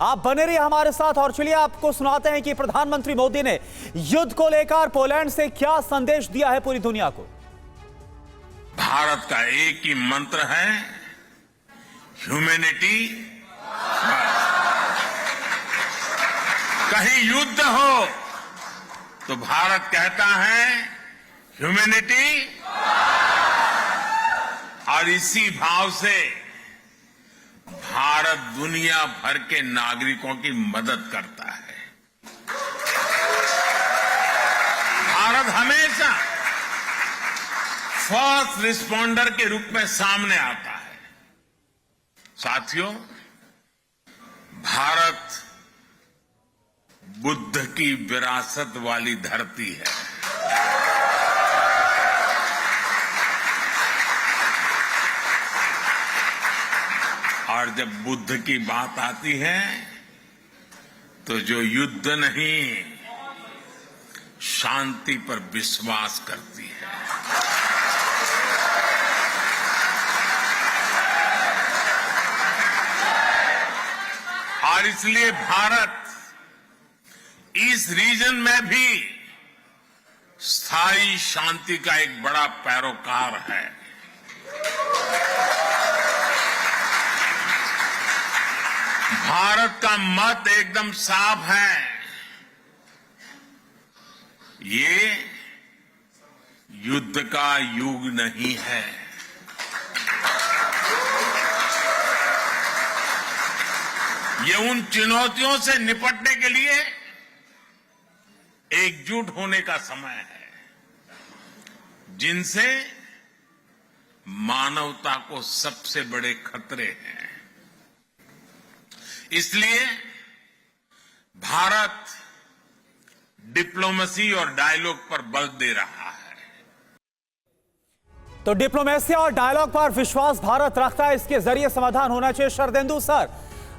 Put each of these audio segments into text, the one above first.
आप बने रहिए हमारे साथ और चलिए आपको सुनाते हैं कि प्रधानमंत्री मोदी ने युद्ध को लेकर पोलैंड से क्या संदेश दिया है पूरी दुनिया को। भारत का एक ही मंत्र है, ह्यूमैनिटी। कहीं युद्ध हो तो भारत कहता है ह्यूमैनिटी, और इसी भाव से भारत दुनिया भर के नागरिकों की मदद करता है। भारत हमेशा फर्स्ट रिस्पॉन्डर के रूप में सामने आता है। साथियों, भारत बुद्ध की विरासत वाली धरती है। और जब बुद्ध की बात आती है तो जो युद्ध नहीं, शांति पर विश्वास करती है। और इसलिए भारत इस रीजन में भी स्थायी शांति का एक बड़ा पैरोकार है। भारत का मत एकदम साफ है, ये युद्ध का युग नहीं है। ये उन चुनौतियों से निपटने के लिए एकजुट होने का समय है, जिनसे मानवता को सबसे बड़े खतरे हैं। इसलिए भारत डिप्लोमेसी और डायलॉग पर बल दे रहा है। तो डिप्लोमेसी और डायलॉग पर विश्वास भारत रखता है, इसके जरिए समाधान होना चाहिए। शरदेंदु सर,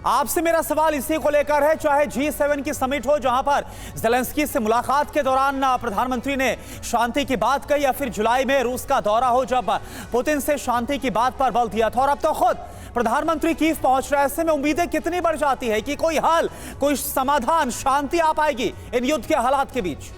आपसे मेरा सवाल इसी को लेकर है, चाहे G7 की समिट हो जहां पर ज़ेलेंस्की से मुलाकात के दौरान प्रधानमंत्री ने शांति की बात कही, या फिर जुलाई में रूस का दौरा हो जब पुतिन से शांति की बात पर बल दिया था, और अब तो खुद प्रधानमंत्री कीव पहुंच रहे हैं। ऐसे में उम्मीदें कितनी बढ़ जाती है कि कोई हल, कोई समाधान, शांति आ पाएगी इन युद्ध के हालात के बीच?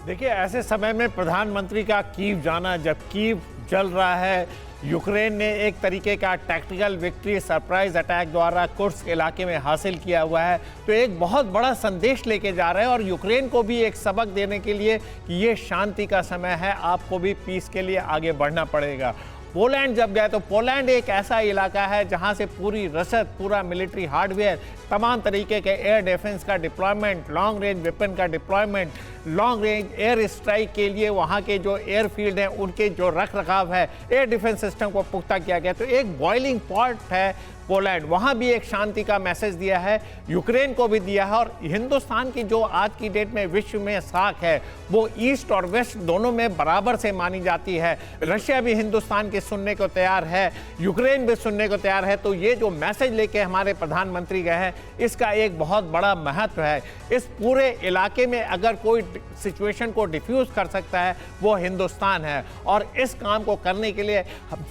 देखिए, ऐसे समय में प्रधानमंत्री का कीव जाना, जब कीव जल रहा है, यूक्रेन ने एक तरीके का टैक्टिकल विक्ट्री सरप्राइज अटैक द्वारा कुर्स्क इलाके में हासिल किया हुआ है, तो एक बहुत बड़ा संदेश लेके जा रहे हैं और यूक्रेन को भी एक सबक देने के लिए कि ये शांति का समय है, आपको भी पीस के लिए आगे बढ़ना पड़ेगा। पोलैंड जब गए तो पोलैंड एक ऐसा इलाका है जहां से पूरी रसद, पूरा मिलिट्री हार्डवेयर, तमाम तरीके के एयर डिफेंस का डिप्लॉयमेंट, लॉन्ग रेंज वेपन का deployment, long range air strike के लिए वहां के जो एयरफील्ड हैं उनके जो रख रखाव है, एयर डिफेंस सिस्टम को पुख्ता किया गया। तो एक बॉइलिंग पॉट है पोलैंड, वहां भी एक शांति का मैसेज दिया है, यूक्रेन को भी दिया है। और हिंदुस्तान की जो आज की डेट में विश्व में साख है वो ईस्ट और वेस्ट दोनों में बराबर से मानी जाती है। रशिया भी हिंदुस्तान की सुनने को तैयार है, यूक्रेन भी सुनने को तैयार है। तो ये जो मैसेज लेके हमारे प्रधानमंत्री गए हैं, इसका एक बहुत बड़ा महत्व है। इस पूरे इलाके में अगर कोई सिचुएशन को डिफ्यूज कर सकता है वो हिंदुस्तान है, और इस काम को करने के लिए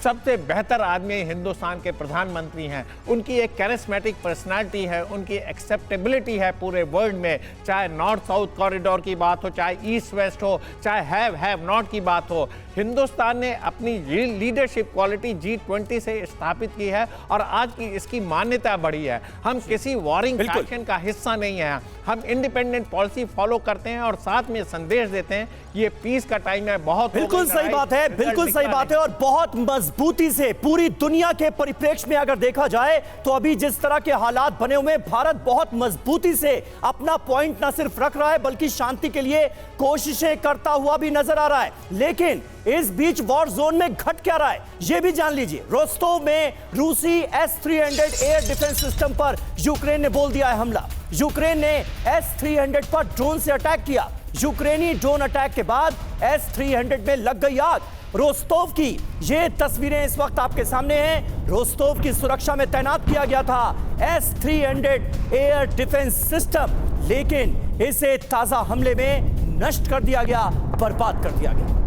सबसे बेहतर आदमी हिंदुस्तान के प्रधानमंत्री हैं। उनकी एक कैरिस्मेटिक पर्सनालिटी है, उनकी एक्सेप्टेबिलिटी है पूरे वर्ल्ड में, चाहे नॉर्थ साउथ कॉरिडोर की बात हो, चाहे ईस्ट वेस्ट हो, चाहे हैव नॉट की बात हो। हिंदुस्तान ने अपनी लीडरशिप क्वालिटी G20 से स्थापित की है और आज की इसकी मान्यता बढ़ी है। हम किसी वॉरिंग फैक्शन का हिस्सा नहीं है, हम इंडिपेंडेंट पॉलिसी फॉलो करते हैं और साथ में संदेश देते हैं ये पीस का टाइम है। बहुत बिल्कुल सही बात है, बिल्कुल सही बात है। और बहुत मजबूती से पूरी दुनिया के परिप्रेक्ष्य में अगर देखा जाए तो अभी जिस तरह के हालात बने हुए, भारत बहुत मजबूती से अपना पॉइंट ना सिर्फ रख रहा है बल्कि शांति के लिए कोशिशें करता हुआ भी नजर आ रहा है। लेकिन इस बीच वॉर जोन में घट क्या रहा है यह भी जान लीजिए। रोस्तोव में रूसी S-300 एयर डिफेंस सिस्टम पर यूक्रेन ने बोल दिया है हमला। यूक्रेन ने S-300 पर ड्रोन से अटैक किया। यूक्रेनी ड्रोन अटैक के बाद S-300 में लग गई आग। रोस्तोव की ये तस्वीरें इस वक्त आपके सामने हैं। रोस्तोव की सुरक्षा में तैनात किया गया था S-300 एयर डिफेंस सिस्टम, लेकिन इसे ताजा हमले में नष्ट कर दिया गया, बर्बाद कर दिया गया।